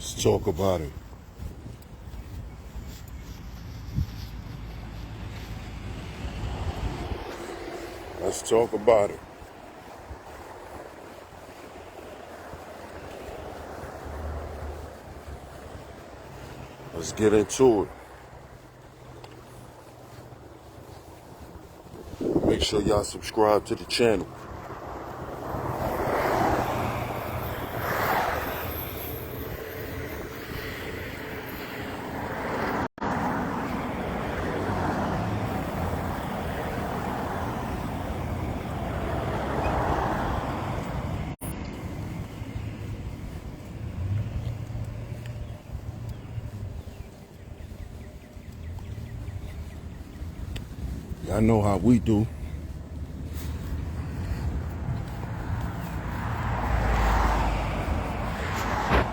Let's talk about it. Let's talk about it. Let's get into it. Make sure y'all subscribe to the channel. Y'all know how we do.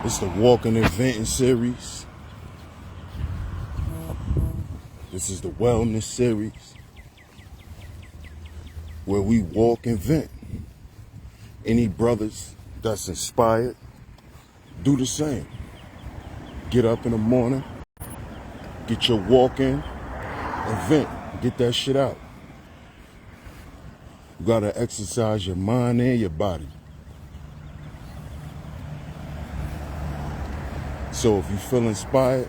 It's the walking and venting series. This is the wellness series, where we walk and vent. Any brothers that's inspired, do the same. Get up in the morning, get your walk in, and vent. Get that shit out. You gotta exercise your mind and your body. So if you feel inspired,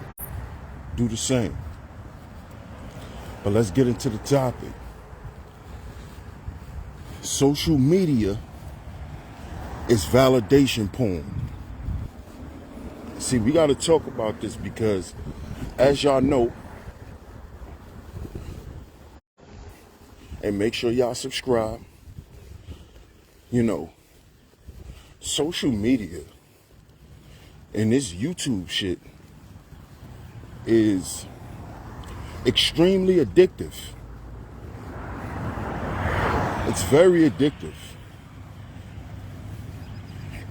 do the same. But let's get into the topic. Social media is validation porn. See, we gotta talk about this because, as y'all know, and make sure y'all subscribe, social media and this YouTube shit is extremely addictive. It's very addictive.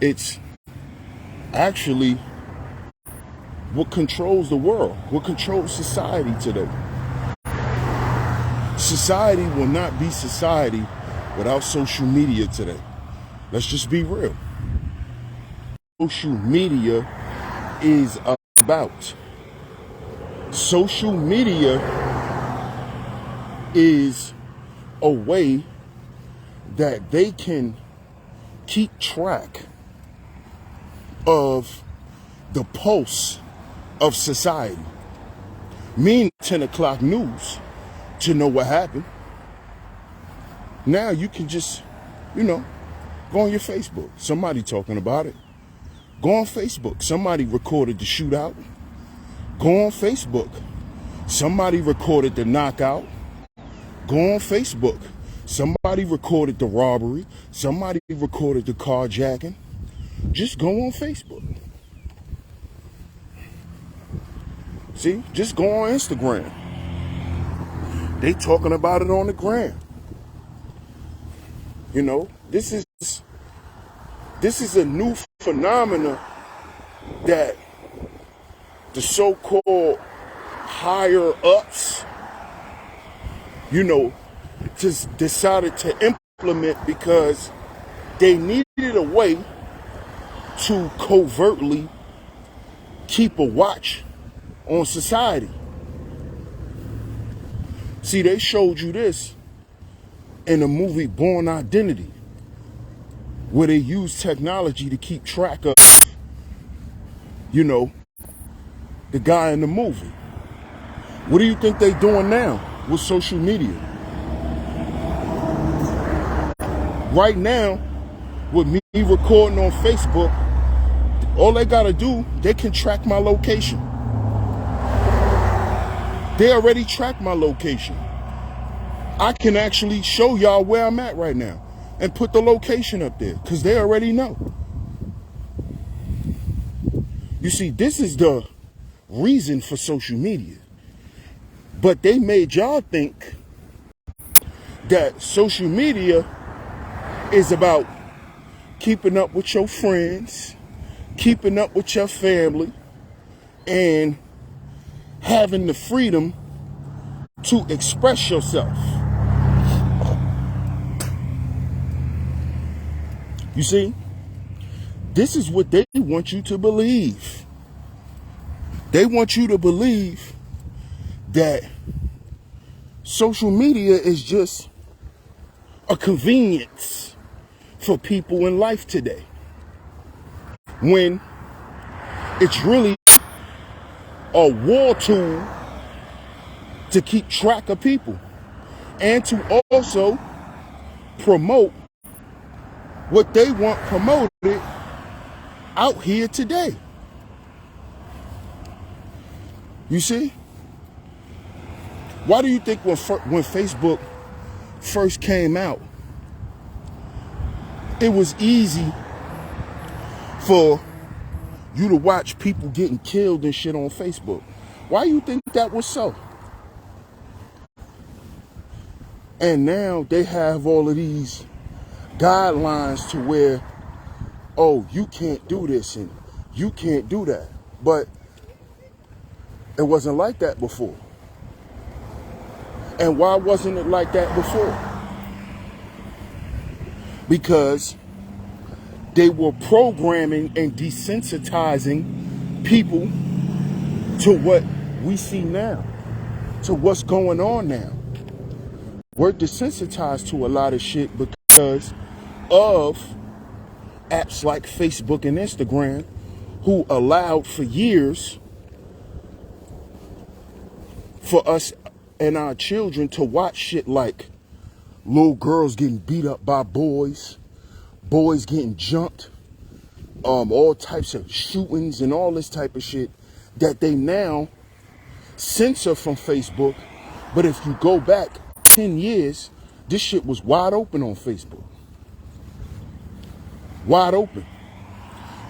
It's actually what controls the world, what controls society today. Society will not be society without social media today. Let's just be real. Social media is about. Social media is a way that they can keep track of the pulse of society. Meaning 10 o'clock news to know what happened. Now you can just, go on your Facebook. Somebody talking about it. Go on Facebook. Somebody recorded the shootout. Go on Facebook. Somebody recorded the knockout. Go on Facebook. Somebody recorded the robbery. Somebody recorded the carjacking. Just go on Facebook. See, just go on Instagram. They talking about it on the gram. This is a new phenomenon that the so-called higher ups, just decided to implement because they needed a way to covertly keep a watch on society. See, they showed you this in the movie Born Identity, where they use technology to keep track of, the guy in the movie. What do you think they're doing now with social media? Right now, with me recording on Facebook, all they gotta do, they can track my location. They already track my location. I can actually show y'all where I'm at right now and put the location up there because they already know. You see, this is the reason for social media. But they made y'all think that social media is about keeping up with your friends, keeping up with your family, and having the freedom to express yourself. You see, this is what they want you to believe. They want you to believe that social media is just a convenience for people in life today, when it's really a war tool to keep track of people and to also promote what they want promoted out here today. You see? Why do you think when Facebook first came out, it was easy for you to watch people getting killed and shit on Facebook? Why do you think that was so? And now they have all of these guidelines to where, oh, you can't do this and you can't do that. But it wasn't like that before. And why wasn't it like that before? Because they were programming and desensitizing people to what we see now, to what's going on now. We're desensitized to a lot of shit because of apps like Facebook and Instagram, who allowed for years for us and our children to watch shit like little girls getting beat up by boys, boys getting jumped, all types of shootings and all this type of shit that they now censor from Facebook. But if you go back 10 years, this shit was wide open on Facebook. Wide open.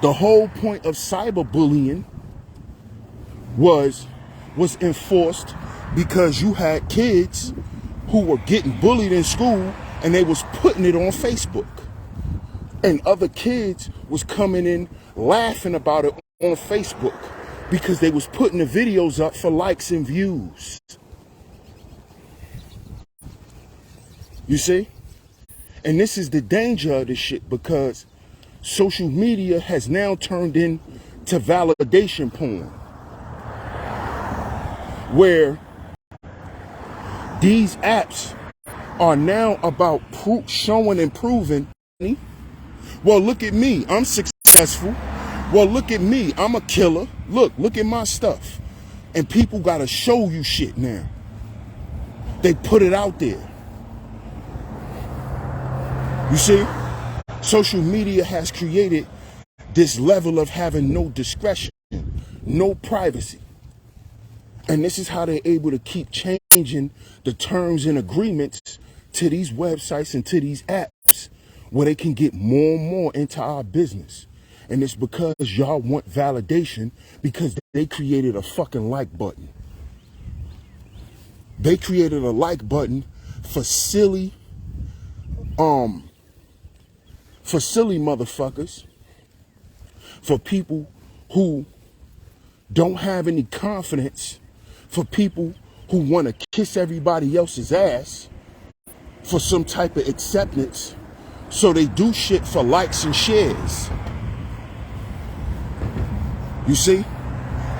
The whole point of cyberbullying was enforced because you had kids who were getting bullied in school and they was putting it on Facebook. And other kids was coming in laughing about it on Facebook because they was putting the videos up for likes and views. You see? And this is the danger of this shit, because social media has now turned into validation porn, where these apps are now about showing and proving, well, look at me, I'm successful. Well, look at me, I'm a killer. Look at my stuff. And people gotta show you shit now. They put it out there. You see? Social media has created this level of having no discretion, no privacy. And this is how they're able to keep changing the terms and agreements to these websites and to these apps, where they can get more and more into our business. And it's because y'all want validation, because they created a fucking like button. They created a like button for silly motherfuckers, for people who don't have any confidence, for people who want to kiss everybody else's ass for some type of acceptance. So they do shit for likes and shares. You see?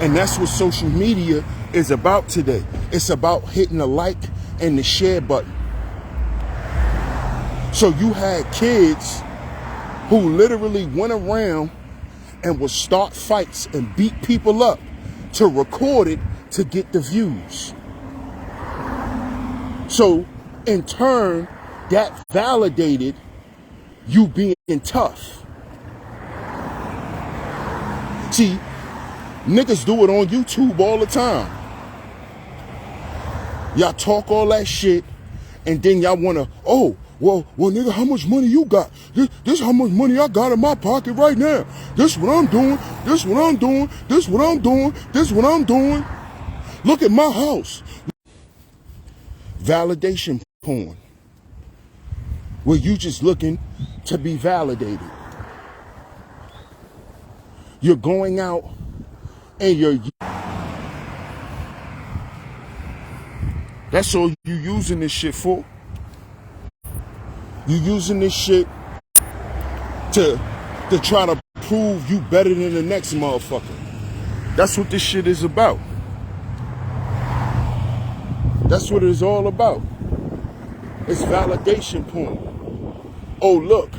And that's what social media is about today. It's about hitting the like and the share button. So you had kids who literally went around and would start fights and beat people up to record it to get the views. So in turn, that validated you being tough. See, niggas do it on YouTube all the time. Y'all talk all that shit, and then y'all wanna, well, nigga, how much money you got? This how much money I got in my pocket right now. This what I'm doing, this what I'm doing, this what I'm doing, this what I'm doing. Look at my house. Validation porn, where you just looking to be validated. You're going out and that's all you using this shit for. You using this shit to try to prove you better than the next motherfucker. That's what this shit is about. That's what it is all about. It's validation porn. Oh, look,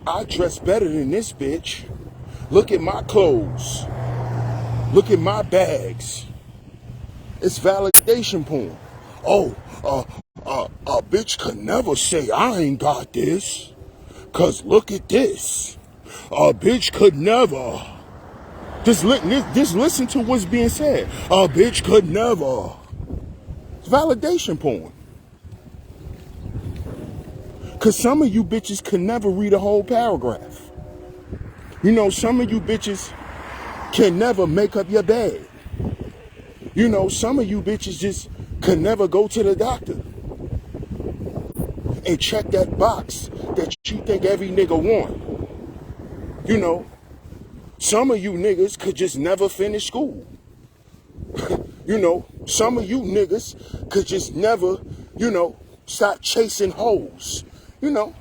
I dress better than this bitch. Look at my clothes. Look at my bags. It's validation porn. Oh, a bitch could never say I ain't got this. Cause look at this. A bitch could never. Just listen to what's being said. A bitch could never. It's validation porn. Cause some of you bitches could never read a whole paragraph. You know, some of you bitches can never make up your bed. You know, some of you bitches just can never go to the doctor and check that box that you think every nigga want. You know, some of you niggas could just never finish school. You know, some of you niggas could just never, you know, stop chasing hoes. You know,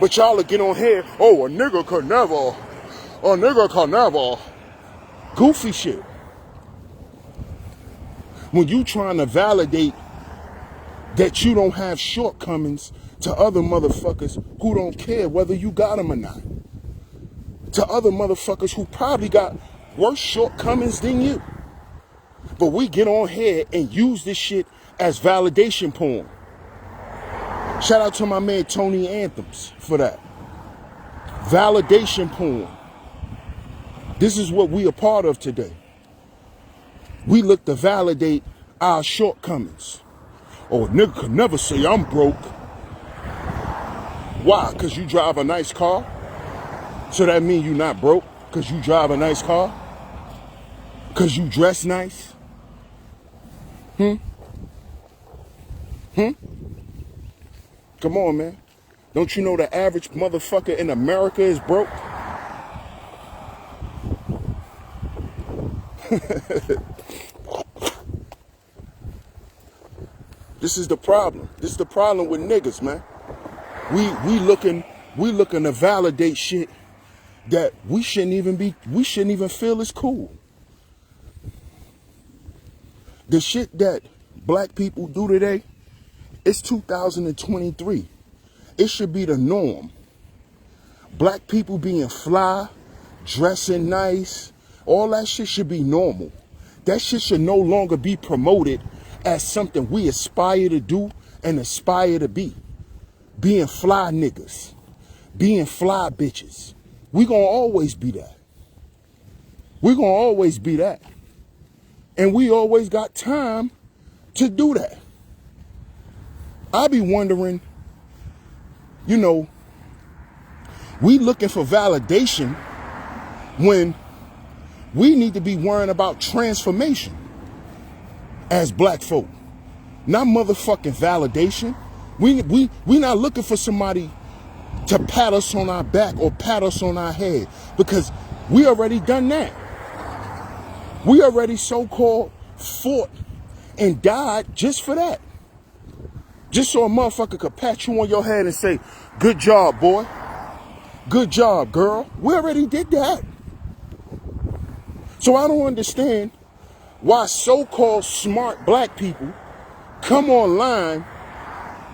but y'all will get on here, oh, a nigga could never. Goofy shit. When you trying to validate that you don't have shortcomings to other motherfuckers who don't care whether you got them or not. To other motherfuckers who probably got worse shortcomings than you. But we get on here and use this shit as validation porn. Shout out to my man Tony Anthems for that. Validation porn. This is what we a part of today. We look to validate our shortcomings. Oh, a nigga could never say I'm broke. Why? Because you drive a nice car? So that means you not broke? Because you drive a nice car? Because you dress nice? Come on, man. Don't you know the average motherfucker in America is broke? This is the problem. This is the problem with niggas, man. We looking to validate shit that we shouldn't even feel is cool. The shit that black people do today, it's 2023. It should be the norm. Black people being fly, dressing nice, all that shit should be normal. That shit should no longer be promoted as something we aspire to do and aspire to be. Being fly niggas, being fly bitches. We gonna always be that. We gonna always be that. And we always got time to do that. I be wondering, you know, we looking for validation when we need to be worrying about transformation as black folk. Not motherfucking validation. We not looking for somebody to pat us on our back or pat us on our head because we already done that. We already so-called fought and died just for that. Just so a motherfucker could pat you on your head and say, good job, boy. Good job, girl. We already did that. So I don't understand why so-called smart black people come online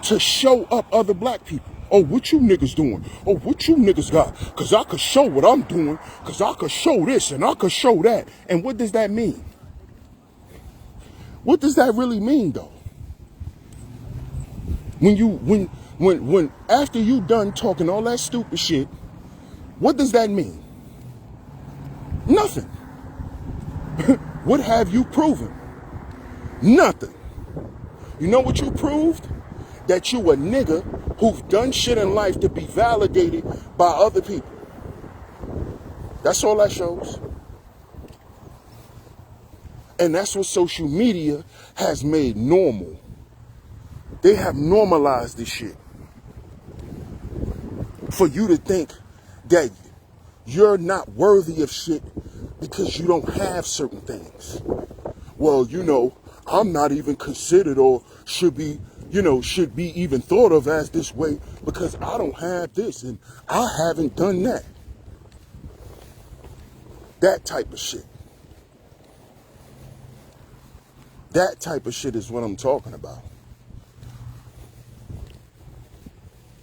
to show up other black people. Oh, what you niggas doing? Oh, what you niggas got? Because I could show what I'm doing. Because I could show this and I could show that. And what does that mean? What does that really mean, though? When after you done talking all that stupid shit, what does that mean? Nothing. What have you proven? Nothing. You know what you proved? That you a nigga who've done shit in life to be validated by other people. That's all that shows. And that's what social media has made normal. They have normalized this shit. For you to think that you're not worthy of shit because you don't have certain things. Well, you know, I'm not even considered or should be even thought of as this way because I don't have this and I haven't done that. That type of shit. That type of shit is what I'm talking about.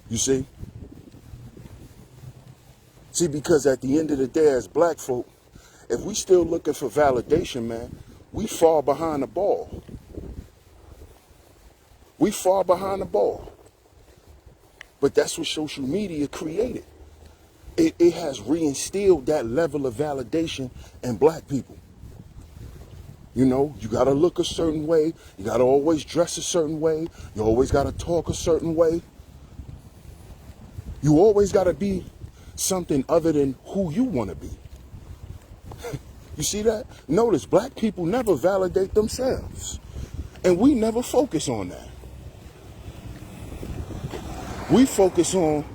You see? See, because at the end of the day, as black folk, if we still looking for validation, man, we fall behind the ball. We fall behind the ball. But that's what social media created. It has reinstilled that level of validation in black people. You know, you gotta look a certain way. You gotta always dress a certain way. You always gotta talk a certain way. You always gotta be something other than who you wanna be. You see that? Notice, black people never validate themselves. And we never focus on that. We focus on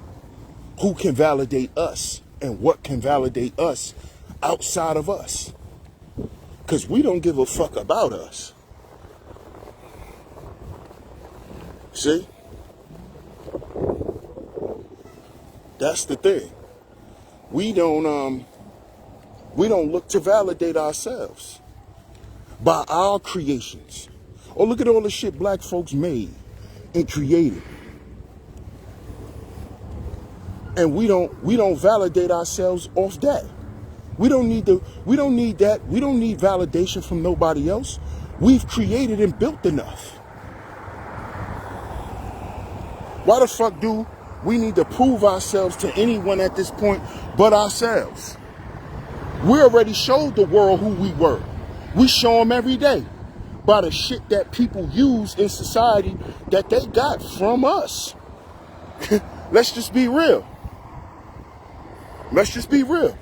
who can validate us and what can validate us outside of us. Because we don't give a fuck about us. See? That's the thing. We don't look to validate ourselves by our creations. Oh, look at all the shit black folks made and created. And we don't validate ourselves off that. We don't need that. We don't need validation from nobody else. We've created and built enough. Why the fuck do we need to prove ourselves to anyone at this point but ourselves? We already showed the world who we were. We show them every day by the shit that people use in society that they got from us. Let's just be real. Let's just be real.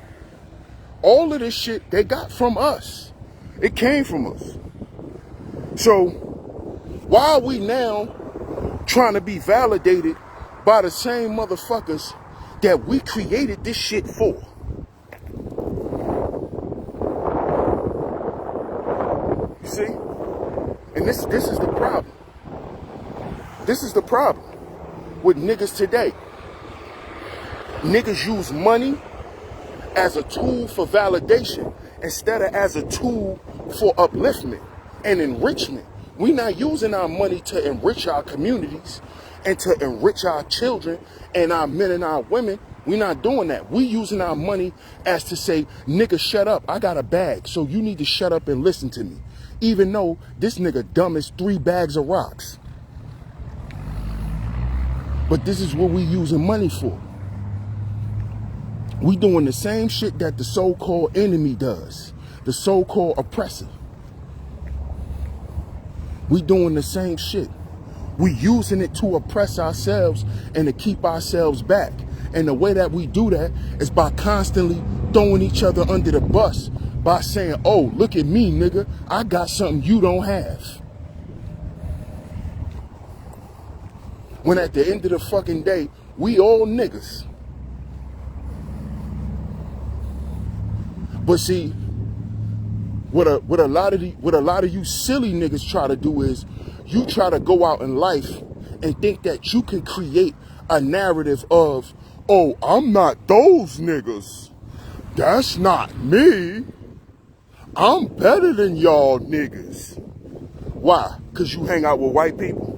All of this shit they got from us. It came from us. So why are we now trying to be validated by the same motherfuckers that we created this shit for? You see? And this is the problem. This is the problem with niggas today. Niggas use money as a tool for validation instead of as a tool for upliftment and enrichment. We're not using our money to enrich our communities and to enrich our children and our men and our women. We're not doing that. We're using our money as to say, nigga, shut up. I got a bag, so you need to shut up and listen to me. Even though this nigga dumb as 3 bags of rocks. But this is what we using money for. We doing the same shit that the so-called enemy does, the so-called oppressor. We doing the same shit. We using it to oppress ourselves and to keep ourselves back. And the way that we do that is by constantly throwing each other under the bus, by saying, oh, look at me, nigga, I got something you don't have. When at the end of the fucking day, we all niggas. But see, what a lot of you silly niggas try to do is you try to go out in life and think that you can create a narrative of, oh, I'm not those niggas. That's not me. I'm better than y'all niggas. Why? Because you hang out with white people?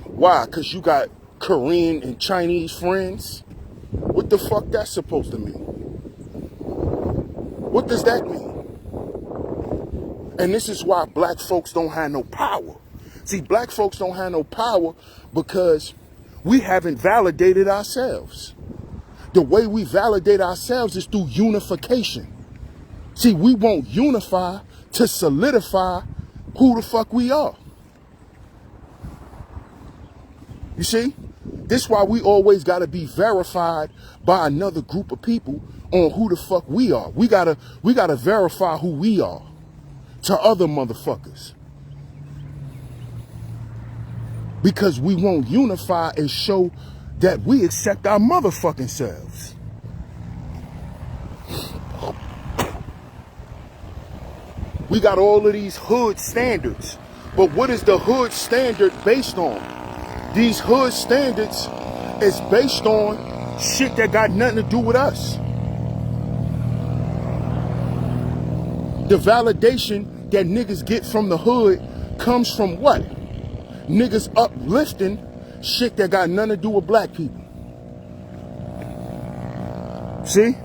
Why? Because you got Korean and Chinese friends? What the fuck that's supposed to mean? What does that mean? And this is why black folks don't have no power. See, black folks don't have no power because we haven't validated ourselves. The way we validate ourselves is through unification. See, we won't unify to solidify who the fuck we are. You see? This is why we always got to be verified by another group of people on who the fuck we are. We gotta verify who we are to other motherfuckers. Because we won't unify and show that we accept our motherfucking selves. We got all of these hood standards. But what is the hood standard based on? These hood standards is based on shit that got nothing to do with us. The validation that niggas get from the hood comes from what? Niggas uplifting shit that got nothing to do with black people. See?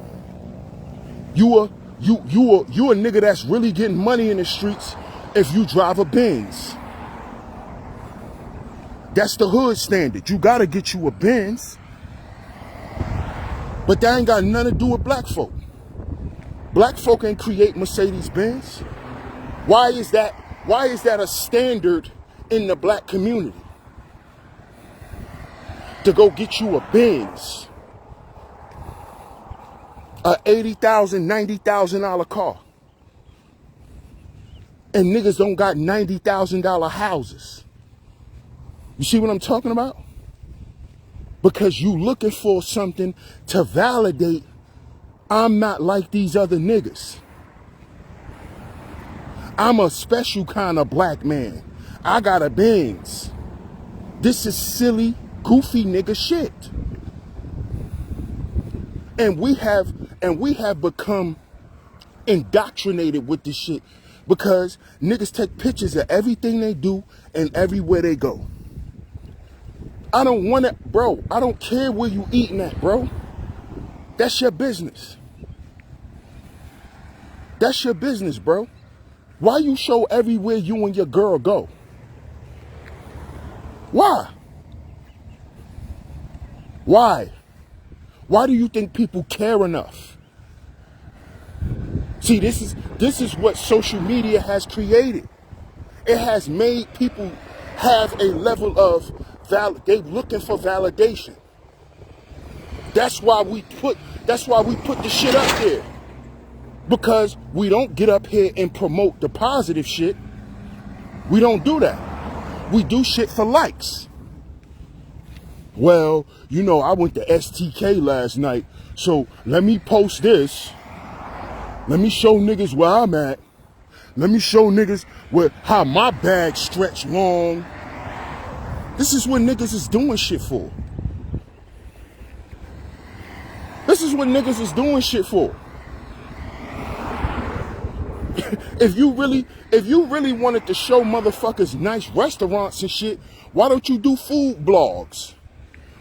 You a nigga that's really getting money in the streets if you drive a Benz. That's the hood standard. You gotta get you a Benz. But that ain't got nothing to do with black folk. Black folk ain't create Mercedes-Benz. Why is that a standard in the black community? To go get you a Benz. A $80,000, $90,000 car. And niggas don't got $90,000 houses. You see what I'm talking about? Because you looking for something to validate I'm not like these other niggas. I'm a special kind of black man. I got a Benz. This is silly, goofy nigga shit. And we have become indoctrinated with this shit because niggas take pictures of everything they do and everywhere they go. I don't want it, bro. I don't care where you eating at, bro. That's your business. That's your business, bro. Why you show everywhere you and your girl go? Why? Why? Why do you think people care enough? See, this is what social media has created. It has made people have a level of they looking for validation. That's why we put the shit up there. Because we don't get up here and promote the positive shit. We don't do that. We do shit for likes. Well, you know, I went to STK last night, so let me post this. Let me show niggas where I'm at. Let me show niggas how my bag stretch long. This is what niggas is doing shit for. This is what niggas is doing shit for. If you really wanted to show motherfuckers nice restaurants and shit, why don't you do food blogs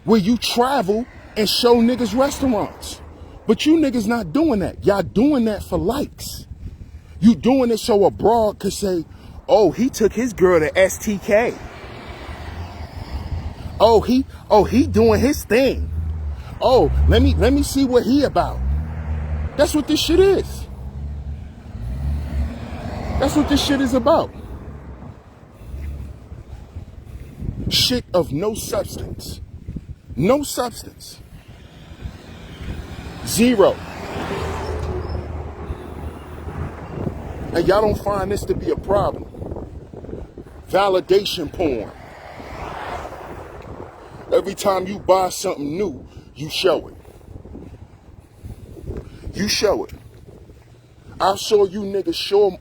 where you travel and show niggas restaurants? But you niggas not doing that. Y'all doing that for likes. You doing it so a broad could say, oh, he took his girl to STK. Oh, he doing his thing. Oh, let me see what he about. That's what this shit is. That's what this shit is about. Shit of no substance. No substance. Zero. And y'all don't find this to be a problem. Validation porn. Every time you buy something new, you show it. You show it. I saw you niggas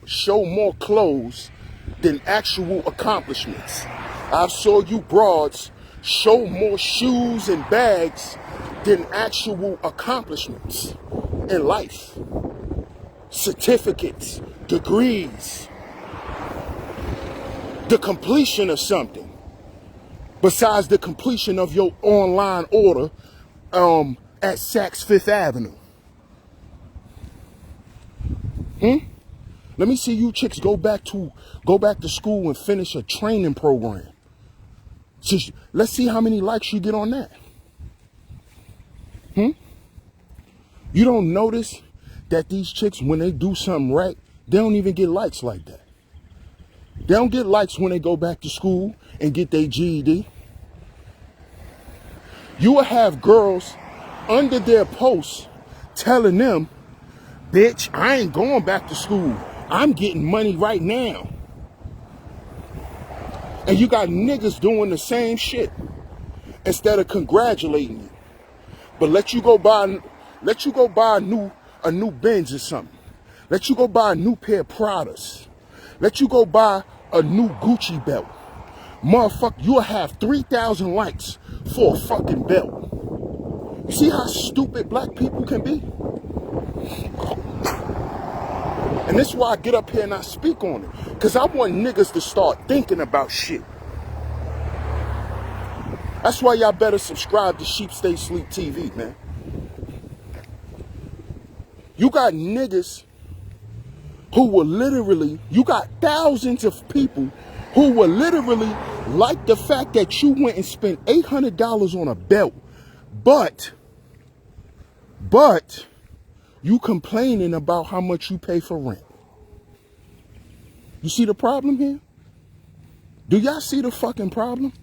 show more clothes than actual accomplishments. I saw you broads show more shoes and bags than actual accomplishments in life. Certificates, degrees, the completion of something. Besides the completion of your online order at Saks Fifth Avenue. Let me see you chicks go back to school and finish a training program. So let's see how many likes you get on that. You don't notice that these chicks, when they do something right, they don't even get likes like that. They don't get likes when they go back to school and get their GED. You will have girls under their posts telling them, bitch, I ain't going back to school. I'm getting money right now. And you got niggas doing the same shit instead of congratulating you. But let you go buy a new Benz or something. Let you go buy a new pair of Pradas. Let you go buy a new Gucci belt. Motherfucker, you'll have 3,000 likes for a fucking belt. You see how stupid black people can be? And this is why I get up here and I speak on it. Because I want niggas to start thinking about shit. That's why y'all better subscribe to SHEEPSTAYSLEEPTV, man. You got niggas who will literally, you got thousands of people who will literally like the fact that you went and spent $800 on a belt, but you complaining about how much you pay for rent. You see the problem here? Do y'all see the fucking problem?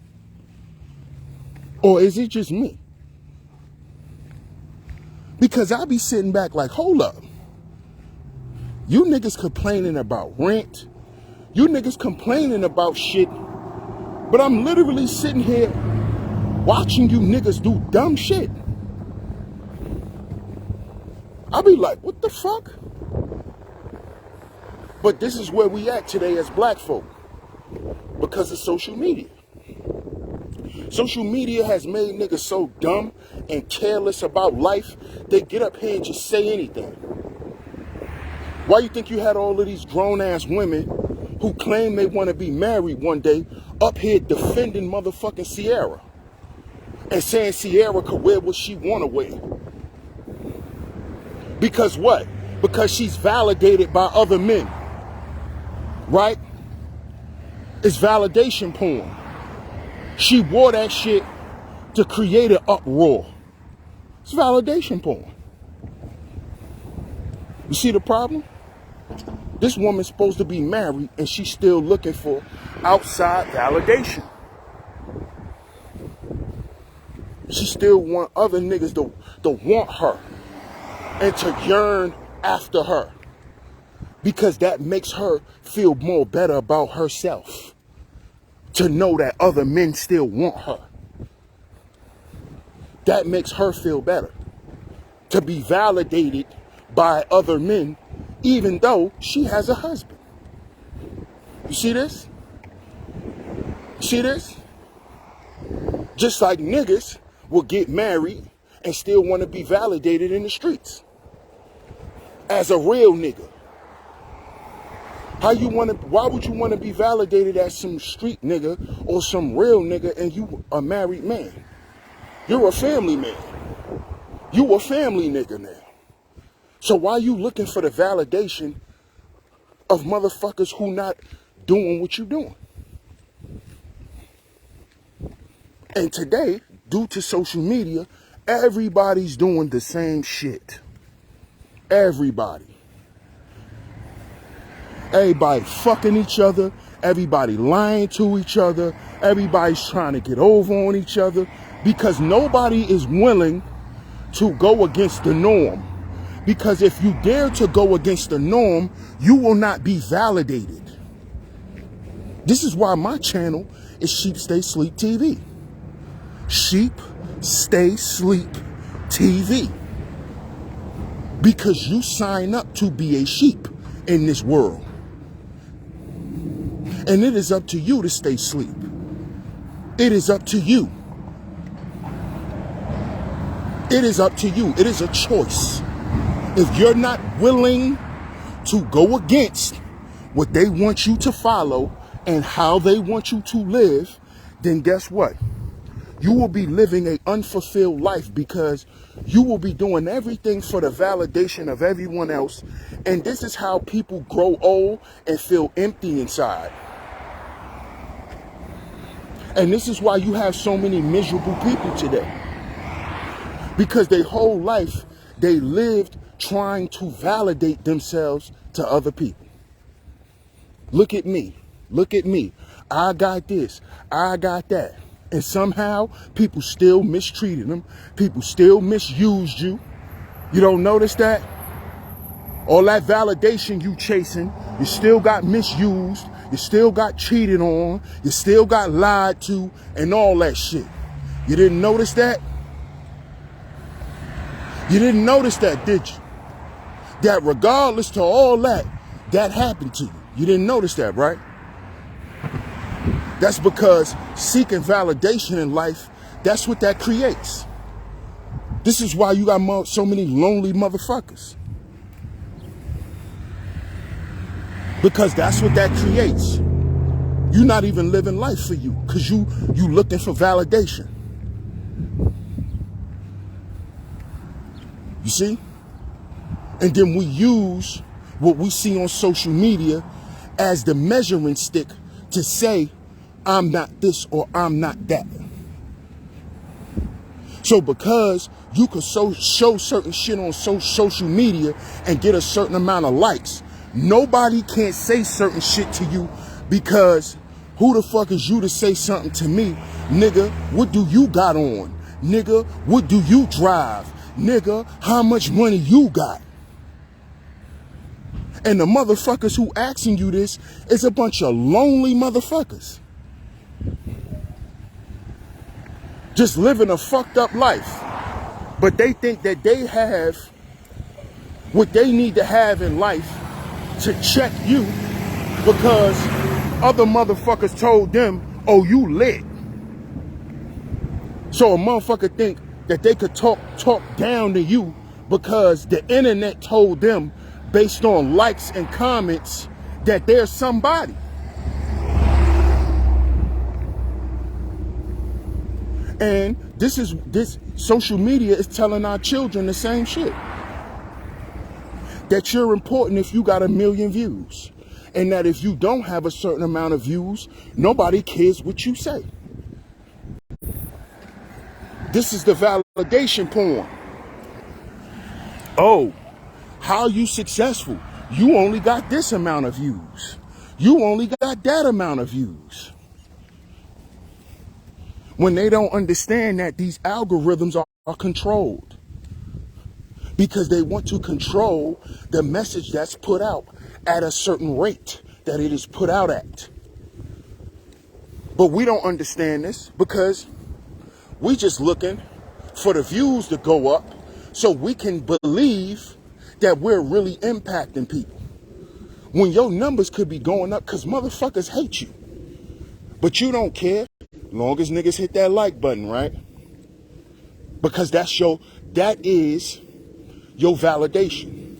Or is it just me? Because I be sitting back like, hold up. You niggas complaining about rent. You niggas complaining about shit. But I'm literally sitting here watching you niggas do dumb shit. I be like, what the fuck? But this is where we at today as black folk. Because of social media. Social media has made niggas so dumb and careless about life, they get up here and just say anything. Why you think you had all of these grown-ass women who claim they want to be married one day up here defending motherfucking Sierra and saying Sierra could wear what she want to wear? Because what? Because she's validated by other men. Right? It's validation porn. She wore that shit to create an uproar. It's validation porn. You see the problem? This woman's supposed to be married and she's still looking for outside validation. She still want other niggas to want her and to yearn after her. Because that makes her feel more better about herself. To know that other men still want her. That makes her feel better. To be validated by other men, even though she has a husband. You see this? See this? Just like niggas will get married and still want to be validated in the streets. As a real nigga. Why would you want to be validated as some street nigga or some real nigga and you a married man? You're a family man. You a family nigga now. So why you looking for the validation of motherfuckers who not doing what you doing? And today, due to social media, everybody's doing the same shit. Everybody. Everybody fucking each other. Everybody lying to each other. Everybody's trying to get over on each other because nobody is willing to go against the norm. Because if you dare to go against the norm, you will not be validated. This is why my channel is Sheep Stay Sleep TV. Sheep Stay Sleep TV. Because you sign up to be a sheep in this world. And it is up to you to stay asleep. It is up to you. It is up to you. It is a choice. If you're not willing to go against what they want you to follow and how they want you to live, then guess what? You will be living an unfulfilled life because you will be doing everything for the validation of everyone else. And this is how people grow old and feel empty inside. And this is why you have so many miserable people today. Because their whole life, they lived trying to validate themselves to other people. Look at me. Look at me. I got this. I got that. And somehow, people still mistreated them. People still misused you. You don't notice that? All that validation you chasing, you still got misused. You still got cheated on. You still got lied to and all that shit. You didn't notice that? You didn't notice that, did you? That regardless to all that, that happened to you. You didn't notice that, right? That's because seeking validation in life, that's what that creates. This is why you got so many lonely motherfuckers. Because that's what that creates. You're not even living life for you because you looking for validation. You see? And then we use what we see on social media as the measuring stick to say, I'm not this or I'm not that. So because you could show certain shit on social media and get a certain amount of likes, nobody can't say certain shit to you because who the fuck is you to say something to me? Nigga, what do you got on? Nigga, what do you drive? Nigga, how much money you got? And the motherfuckers who asking you this is a bunch of lonely motherfuckers. Just living a fucked up life. But they think that they have what they need to have in life to check you because other motherfuckers told them, oh, you lit. So a motherfucker think that they could talk down to you because the internet told them based on likes and comments that there's somebody. And this social media is telling our children the same shit. That you're important if you got 1 million views. And that if you don't have a certain amount of views, nobody cares what you say. This is the validation porn. Oh, how are you successful? You only got this amount of views. You only got that amount of views. When they don't understand that these algorithms are controlled. Because they want to control the message that's put out at a certain rate that it is put out at. But we don't understand this because we just looking for the views to go up so we can believe that we're really impacting people. When your numbers could be going up because motherfuckers hate you. But you don't care. Long as niggas hit that like button, right? Because that is your validation.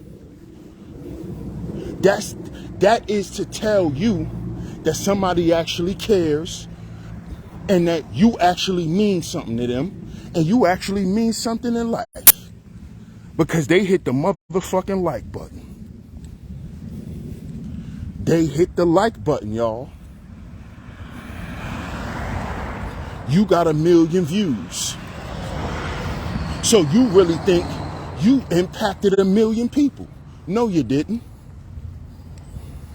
That is to tell you that somebody actually cares and that you actually mean something to them and you actually mean something in life. Because they hit the motherfucking like button. They hit the like button, y'all. You got 1 million views. So you really think you impacted 1 million people. No, you didn't.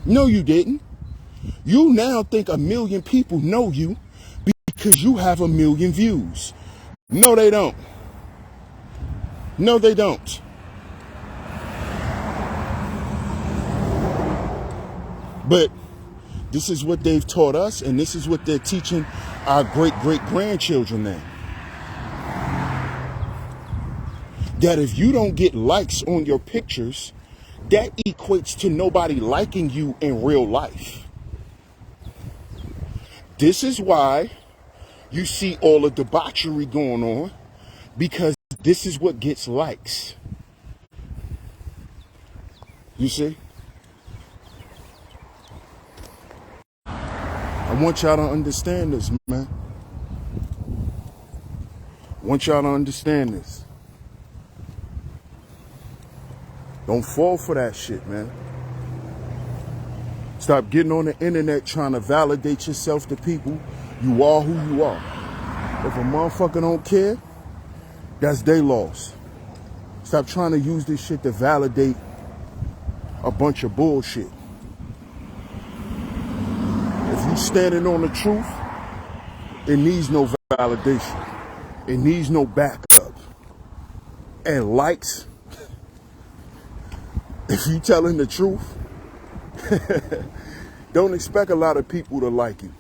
No, you didn't. You now think 1 million people know you because you have 1 million views. No, they don't. No, they don't. But this is what they've taught us, and this is what they're teaching our great-great-grandchildren now. That if you don't get likes on your pictures, that equates to nobody liking you in real life. This is why you see all the debauchery going on, because this is what gets likes. You see? I want y'all to understand this, man. I want y'all to understand this. Don't fall for that shit, man. Stop getting on the internet trying to validate yourself to people. You are who you are. If a motherfucker don't care, that's their loss. Stop trying to use this shit to validate a bunch of bullshit. If you standing on the truth, it needs no validation. It needs no backup. And likes, if you telling the truth, don't expect a lot of people to like you.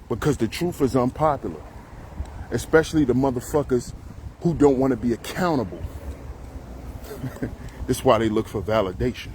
Because the truth is unpopular. Especially the motherfuckers who don't want to be accountable. That's why they look for validation.